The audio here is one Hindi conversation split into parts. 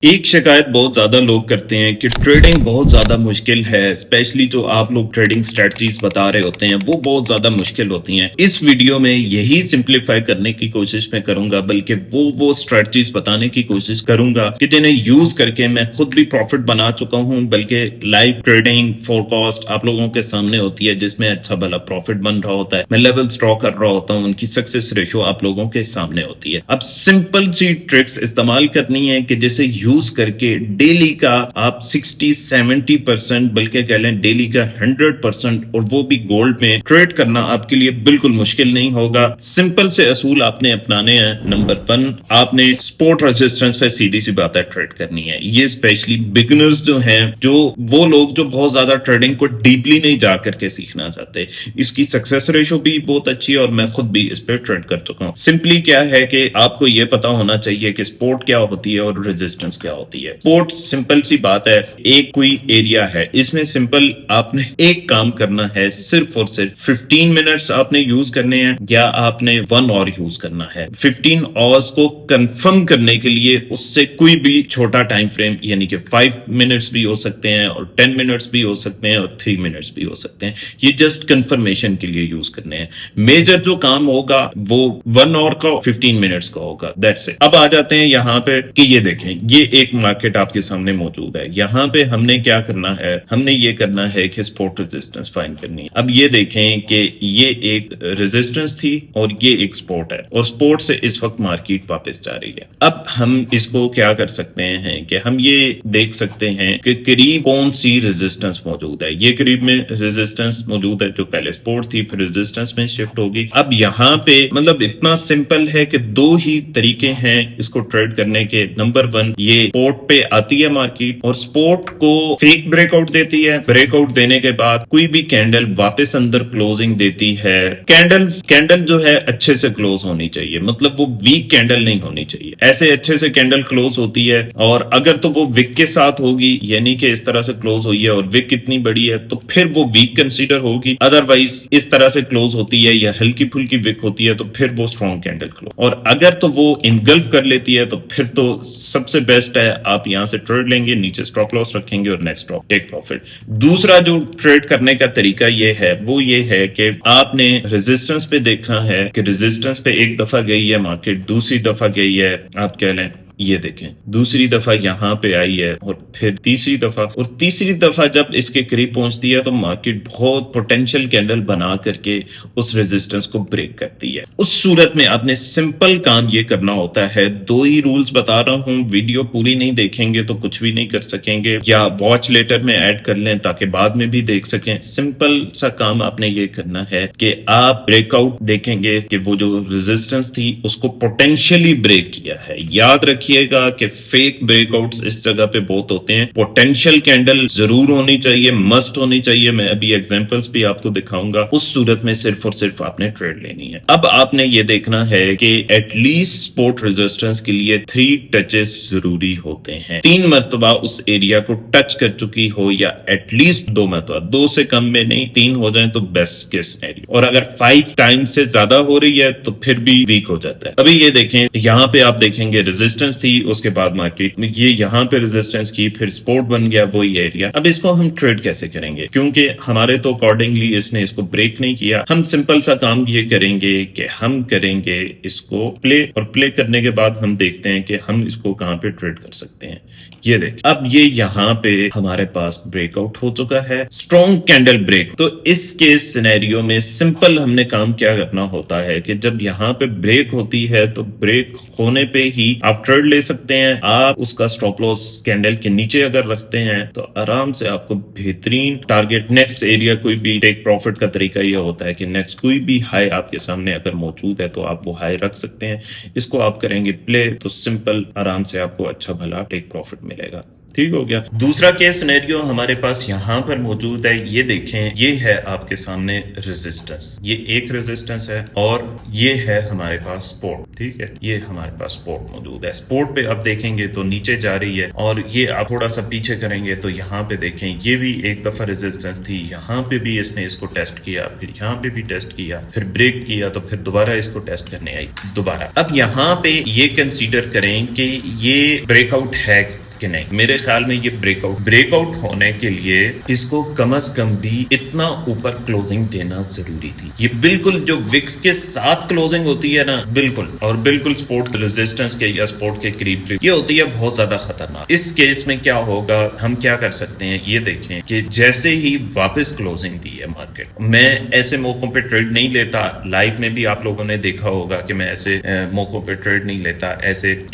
एक शिकायत बहुत ज़्यादा लोग करते हैं कि ट्रेडिंग बहुत ज़्यादा मुश्किल है, स्पेशली जो आप लोग ट्रेडिंग स्ट्रेटजीज बता रहे होते हैं वो बहुत ज़्यादा मुश्किल होती हैं। इस वीडियो में यही सिंप्लीफाई करने की कोशिश मैं करूंगा, बल्कि वो स्ट्रेटजीज बताने की कोशिश करूंगा कि जिन्हें यूज करके मैं खुद भी प्रॉफिट बना चुका हूं, बल्कि लाइव ट्रेडिंग फोरकास्ट आप लोगों के सामने होती है जिसमें अच्छा भला प्रॉफिट बन रहा होता है। मैं लेवल्स ड्रॉ कर रहा होता हूँ, उनकी सक्सेस रेशियो आप लोगों के सामने होती है। अब सिंपल सी ट्रिक्स इस्तेमाल करनी है कि जैसे यूज करके डेली का आप 60-70% बल्कि कह लें डेली का 100% और वो भी गोल्ड में ट्रेड करना आपके लिए बिल्कुल मुश्किल नहीं होगा। सिंपल से असूल आपने अपनाने हैं। नंबर 1, आपने सपोर्ट रेजिस्टेंस पे सीधी सी बात है ट्रेड करनी है। ये स्पेशली बिगिनर्स जो हैं, जो वो लोग जो बहुत ज्यादा ट्रेडिंग को डीपली नहीं जा करके सीखना चाहते, इसकी सक्सेस रेशो भी बहुत अच्छी है और मैं खुद भी इस पे ट्रेड कर चुका हूं। सिंपली क्या है कि आपको ये पता होना चाहिए कि सपोर्ट क्या होती है और रेजिस्टेंस क्या होती है। सपोर्ट सिंपल सी बात है, एक कोई एरिया है, इसमें सिंपल आपने एक काम करना है, सिर्फ और सिर्फ 15 मिनट्स आपने यूज करने हैं या आपने 1 आवर यूज करना है। 15 आवर्स को कंफर्म करने के लिए उससे कोई भी छोटा टाइम फ्रेम यानी कि 5 मिनट्स भी हो सकते हैं और 10 मिनट्स भी हो सकते हैं और 3 मिनट्स भी हो सकते हैं। ये जस्ट कंफर्मेशन के लिए यूज करने हैं। मेजर जो काम होगा वो 1 आवर का 15 मिनट्स का होगा। That's it. अब आ जाते हैं यहाँ पे कि ये देखें, ये एक मार्केट आपके सामने मौजूद है। यहाँ पे हमने क्या करना है, हमने ये करना है कि सपोर्ट रेजिस्टेंस फाइंड करनी है। अब ये देखें कि ये एक रेजिस्टेंस थी और ये एक सपोर्ट है और सपोर्ट से इस वक्त मार्केट वापस जा रही है। अब हम इसको क्या कर सकते हैं कि हम ये देख सकते हैं कि करीब कौन सी रेजिस्टेंस मौजूद है। ये करीब में रेजिस्टेंस मौजूद है जो पहले सपोर्ट थी, फिर रेजिस्टेंस में शिफ्ट होगी। अब यहाँ पे मतलब इतना सिंपल है कि 2 ही तरीके हैं इसको ट्रेड करने के। नंबर 1, ये सपोर्ट पे आती है मार्केट और सपोर्ट को फेक ब्रेकआउट देती है। ब्रेकआउट देने के बाद कोई भी कैंडल वापस अंदर क्लोजिंग देती है। कैंडल जो है अच्छे से क्लोज होनी चाहिए, मतलब वो वीक कैंडल नहीं होनी चाहिए। ऐसे अच्छे से कैंडल क्लोज होती है और अगर तो वो विक के साथ होगी, यानी कि इस तरह से क्लोज हुई है और विक कितनी बड़ी है तो फिर वो वीक कंसीडर होगी। अदरवाइज इस तरह से क्लोज होती है या हल्की फुल्की विक होती है तो फिर वो स्ट्रॉन्ग कैंडल क्लोज। और अगर तो वो इनगल्फ कर लेती है तो फिर तो सबसे बेस्ट है आप यहां से ट्रेड लेंगे, नीचे स्टॉप लॉस रखेंगे और नेक्स्ट स्टॉप टेक प्रॉफिट। दूसरा जो ट्रेड करने का तरीका ये है वो ये है कि आपने रेजिस्टेंस पे देखना है कि रेजिस्टेंस पे एक दफा गई है मार्केट, दूसरी दफा गई है, आप कह लें ये देखें दूसरी दफा यहां पे आई है और फिर तीसरी दफा, और तीसरी दफा जब इसके करीब पहुंचती है तो मार्केट बहुत पोटेंशियल कैंडल बना करके उस रेजिस्टेंस को ब्रेक करती है। उस सूरत में आपने सिंपल काम ये करना होता है। 2 ही रूल्स बता रहा हूं, वीडियो पूरी नहीं देखेंगे तो कुछ भी नहीं कर सकेंगे, या वॉच लेटर में ऐड कर लें ताकि बाद में भी देख सकें। सिंपल सा काम आपने ये करना है कि आप ब्रेकआउट देखेंगे कि वो जो रेजिस्टेंस थी उसको पोटेंशियली ब्रेक किया है। याद रखिए कि फेक ब्रेकआउट्स इस जगह पे बहुत होते हैं। पोटेंशियल कैंडल जरूर होनी चाहिए, मस्ट होनी चाहिए। मैं अभी एग्जांपल्स भी आपको दिखाऊंगा। उस सूरत में सिर्फ और सिर्फ आपने ट्रेड लेनी है। अब आपने ये देखना है कि एटलीस्ट सपोर्ट रेजिस्टेंस के लिए 3 टचेस जरूरी होते हैं। 3 मरतबा उस एरिया को टच कर चुकी हो या एटलीस्ट 2 मरतबा, 2 से कम में नहीं, 3 हो जाए तो बेस्ट केस सिनेरियो। और अगर 5 टाइम्स से ज्यादा हो रही है तो फिर भी वीक हो जाता है। अभी ये देखें, यहाँ पे आप देखेंगे रेजिस्टेंस थी, उसके बाद मार्केट में ये यहाँ पे रेजिस्टेंस की, फिर सपोर्ट बन गया वही एरिया। अब इसको हम ट्रेड कैसे करेंगे, क्योंकि हमारे तो अकॉर्डिंगली इसने इसको ब्रेक नहीं किया। हम सिंपल सा काम ये करेंगे कि हम करेंगे इसको प्ले, और प्ले करने के बाद हम देखते हैं कि हम इसको कहां पे ट्रेड कर सकते हैं। ये देखिए, अब ये यहाँ पे हमारे पास ब्रेकआउट हो चुका है, स्ट्रॉन्ग कैंडल ब्रेक। तो इस केस सिनेरियो में सिंपल हमने काम क्या करना होता है कि जब यहाँ पे ब्रेक होती है तो ब्रेक होने पे ही आप ट्रेड ले सकते हैं। आप उसका स्टॉप लॉस कैंडल के नीचे अगर रखते हैं तो आराम से आपको बेहतरीन टारगेट, नेक्स्ट एरिया, कोई भी टेक प्रॉफिट का तरीका यह होता है कि नेक्स्ट कोई भी हाई आपके सामने अगर मौजूद है तो आप वो हाई रख सकते हैं। इसको आप करेंगे प्ले तो सिंपल आराम से आपको अच्छा भला टेक प्रॉफिट मिलेगा। ठीक हो गया। दूसरा केस सिनेरियो हमारे पास यहाँ पर मौजूद है। ये देखें, ये है आपके सामने रेजिस्टेंस, ये एक रेजिस्टेंस है और ये है हमारे पास सपोर्ट। ठीक है, ये हमारे पास सपोर्ट मौजूद है। सपोर्ट पे आप देखेंगे तो नीचे जा रही है और ये आप थोड़ा सा पीछे करेंगे तो यहाँ पे देखें ये भी एक दफा रेजिस्टेंस थी, यहाँ पे भी इसने इसको टेस्ट किया, फिर यहाँ पे भी टेस्ट किया, फिर ब्रेक किया तो फिर दोबारा इसको टेस्ट करने आई दोबारा। अब यहाँ पे ये कंसीडर करें कि ये ब्रेकआउट है कि नहीं। मेरे ख्याल में ये ब्रेकआउट होने के लिए इसको कम से कम भी इतना ऊपर क्लोजिंग देना जरूरी थी। ये बिल्कुल जो विक्स के साथ क्लोजिंग होती है ना, बिल्कुल और बिल्कुल सपोर्ट रेजिस्टेंस के या सपोर्ट के करीब ये होती है बहुत ज्यादा खतरनाक। इस केस में क्या होगा, हम क्या कर सकते हैं ये देखें कि जैसे ही वापस क्लोजिंग दी है मार्केट, मैं ऐसे मौकों पे ट्रेड नहीं लेता। लाइव में भी आप लोगों ने देखा होगा कि मैं ऐसे मौकों पे ट्रेड नहीं लेता,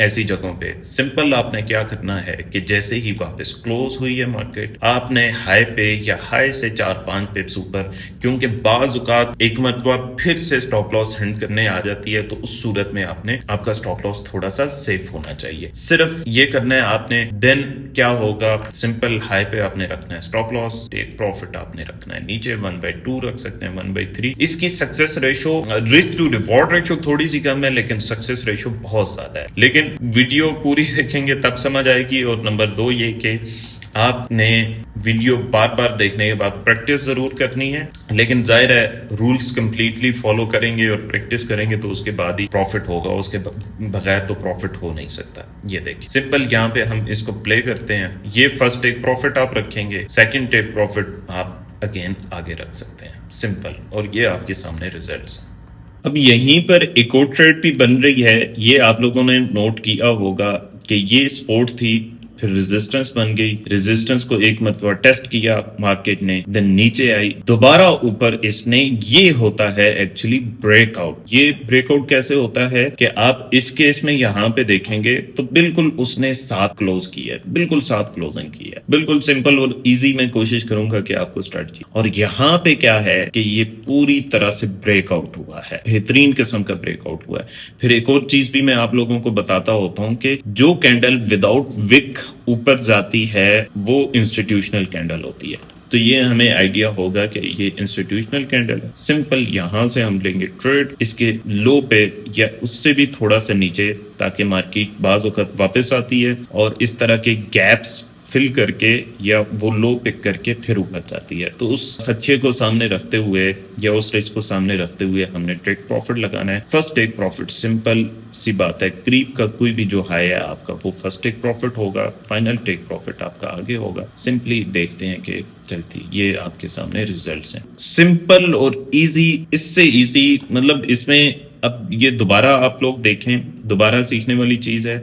ऐसी जगहों पे। सिंपल आपने क्या करना है कि जैसे ही वापस क्लोज हुई है मार्केट, आपने हाई पे या हाई से 4-5 पिप्स ऊपर, क्योंकि बाज औकात एक मरतबा फिर से स्टॉप लॉस हिट करने आ जाती है, तो उस सूरत में आपका स्टॉप लॉस थोड़ा सा सेफ होना चाहिए। सिर्फ ये करना है आपने। देन क्या होगा, सिंपल हाई पे आपने रखना है स्टॉप लॉस, टेक प्रॉफिट आपने रखना है नीचे 1/2 रख सकते हैं, 1/3। इसकी success ratio, risk to reward ratio थोड़ी सी कम है, लेकिन सक्सेस रेशो बहुत ज्यादा है। लेकिन वीडियो पूरी देखेंगे तब समझ आएगी। और नंबर 2 ये कि आपने वीडियो बार बार देखने के बाद प्रैक्टिस जरूर करनी है, लेकिन जाहिर है रूल्स कंप्लीटली फॉलो करेंगे और प्रैक्टिस करेंगे तो उसके बाद ही प्रॉफिट होगा, उसके बगैर तो प्रॉफिट हो नहीं सकता। ये देखिए सिंपल यहाँ पे हम इसको प्ले करते हैं। ये फर्स्ट टेक प्रॉफिट आप रखेंगे, सेकंड टेक प्रॉफिट आप अगेन आगे रख सकते हैं, सिंपल। और ये आपके सामने रिजल्ट्स हैं। अब यहीं पर एक और ट्रेड भी बन रही है, ये आप लोगों ने नोट किया होगा कि ये सपोर्ट थी, फिर रेजिस्टेंस बन गई, रेजिस्टेंस को एक मरतबा टेस्ट किया मार्केट ने, देन नीचे आई, दोबारा ऊपर इसने, ये होता है एक्चुअली ब्रेकआउट। ये ब्रेकआउट कैसे होता है कि आप इस केस में यहाँ पे देखेंगे तो बिल्कुल उसने साथ क्लोज की है, बिल्कुल साथ क्लोजिंग की है, बिल्कुल सिंपल और इजी। मैं कोशिश करूंगा कि आपको स्ट्रेटजी। और यहाँ पे क्या है कि ये पूरी तरह से ब्रेकआउट हुआ है, बेहतरीन किस्म का ब्रेकआउट हुआ है। फिर एक और चीज भी मैं आप लोगों को बताता होता हूँ कि जो कैंडल विदाउट विक ऊपर जाती है वो इंस्टीट्यूशनल कैंडल होती है। तो ये हमें आइडिया होगा कि ये इंस्टीट्यूशनल कैंडल है। सिंपल यहां से हम लेंगे ट्रेड इसके लो पे या उससे भी थोड़ा सा नीचे, ताकि मार्केट बाज वक्त वापस आती है और इस तरह के गैप्स फिल करके या वो लो पिक करके फिर ऊपर जाती है। तो उस खदशे को सामने रखते हुए या उस रिस्क को सामने रखते हुए हमने टेक प्रॉफिट लगाना है। फर्स्ट टेक प्रॉफिट सिंपल सी बात है, क्रीप का कोई भी जो हाई है आपका वो फर्स्ट टेक प्रॉफिट होगा, फाइनल टेक प्रॉफिट आपका आगे होगा। सिंपली देखते हैं कि चलती, ये आपके सामने रिजल्ट्स हैं, सिंपल और इजी। इससे इजी मतलब इसमें अब ये दोबारा आप लोग देखें, दोबारा सीखने वाली चीज है।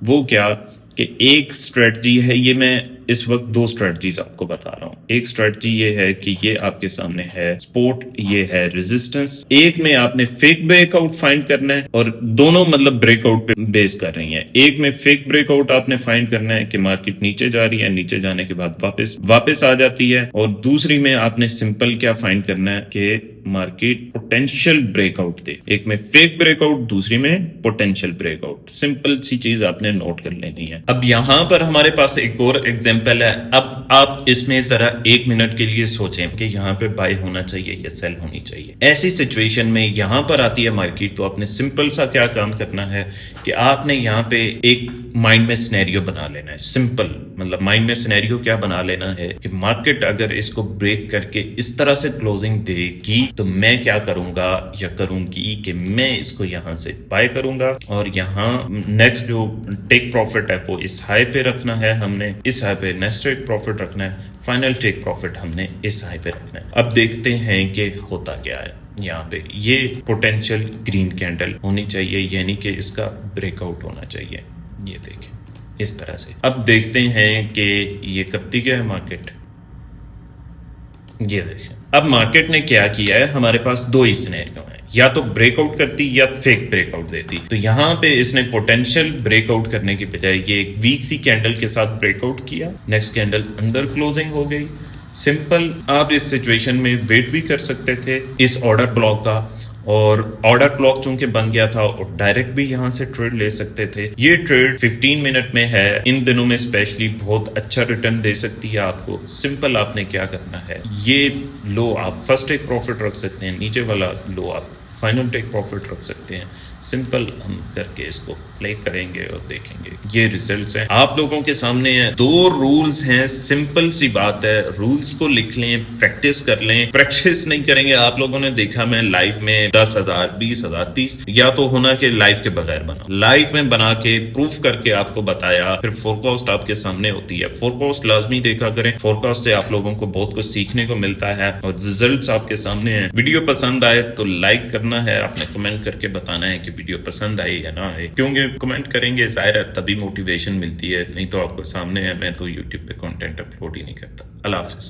वो क्या कि एक स्ट्रेटजी है, ये मैं इस वक्त 2 स्ट्रेटजीज आपको बता रहा हूँ। एक स्ट्रेटजी ये है कि ये आपके सामने है सपोर्ट, ये है रेजिस्टेंस। एक में आपने फेक ब्रेकआउट फाइंड करना है और दोनों मतलब ब्रेकआउट पे बेस कर रही हैं। एक में फेक ब्रेकआउट आपने फाइंड करना है कि मार्केट नीचे जा रही है, नीचे जाने के बाद वापस आ जाती है। और दूसरी में आपने सिंपल क्या फाइंड करना है कि मार्केट पोटेंशियल ब्रेकआउट दे। एक में फेक ब्रेकआउट, दूसरी में पोटेंशियल ब्रेकआउट। सिंपल सी चीज आपने नोट कर लेनी है। अब यहां पर हमारे पास एक और एग्जांपल है। अब आप इसमें जरा 1 मिनट के लिए सोचें कि यहाँ पे बाय होना चाहिए या सेल होनी चाहिए। ऐसी सिचुएशन में यहां पर आती है मार्केट, तो आपने सिंपल सा क्या काम करना है कि आपने यहाँ पे एक माइंड में सिनेरियो बना लेना है। सिंपल मतलब माइंड में सिनेरियो क्या बना लेना है कि मार्केट अगर इसको ब्रेक करके इस तरह से क्लोजिंग देगी तो मैं क्या करूंगा या करूंगी कि मैं इसको यहां से बाय करूंगा और यहां नेक्स्ट जो टेक प्रॉफिट है वो इस हाई पे रखना है, हमने इस हाई पे नेक्स्ट टेक प्रॉफिट रखना है, फाइनल टेक प्रॉफिट हमने इस हाई पे रखना है। अब देखते हैं कि होता क्या है। यहाँ पे ये पोटेंशियल ग्रीन कैंडल होनी चाहिए, यानी कि इसका ब्रेकआउट होना चाहिए। ये देखें इस तरह से। अब देखते हैं कि ये करती क्या है मार्केट। ये देखें अब मार्केट ने क्या किया है, हमारे पास 2 ही सिनेरियो हैं, या तो ब्रेकआउट करती या फेक ब्रेकआउट देती। तो यहाँ पे इसने पोटेंशियल ब्रेकआउट करने की बजाय ये एक वीक सी कैंडल के साथ ब्रेकआउट किया, नेक्स्ट कैंडल अंदर क्लोजिंग हो गई। सिंपल आप इस सिचुएशन में वेट भी कर सकते थे इस ऑर्डर ब्लॉक का, और ऑर्डर ब्लॉक चूंकि बन गया था और डायरेक्ट भी यहां से ट्रेड ले सकते थे। ये ट्रेड 15 मिनट में है, इन दिनों में स्पेशली बहुत अच्छा रिटर्न दे सकती है आपको। सिंपल आपने क्या करना है, ये लो आप फर्स्ट टेक प्रॉफिट रख सकते हैं, नीचे वाला लो आप फाइनल टेक प्रॉफिट रख सकते हैं। सिंपल हम करके इसको प्ले करेंगे और देखेंगे ये रिजल्ट्स हैं आप लोगों के सामने हैं। 2 रूल्स हैं, सिंपल सी बात है, रूल्स को लिख लें, प्रैक्टिस कर लें। प्रैक्टिस नहीं करेंगे, आप लोगों ने देखा मैं लाइव में 10,000 20,000 30 या तो होना कि लाइव के बगैर बना, लाइव में बना के प्रूफ करके आपको बताया, फिर फोरकास्ट आपके सामने होती है। फोरकास्ट लाजमी देखा करें, फोरकास्ट से आप लोगों को बहुत कुछ सीखने को मिलता है और रिजल्ट्स आपके सामने हैं। वीडियो पसंद आए तो लाइक करना है, आपने कमेंट करके बताना है कि वीडियो पसंद आई या ना आए, क्योंकि कमेंट करेंगे जाहिर है तभी मोटिवेशन मिलती है, नहीं तो आपको सामने है मैं तो यूट्यूब पे कंटेंट अपलोड ही नहीं करता। अल्लाह हाफिज।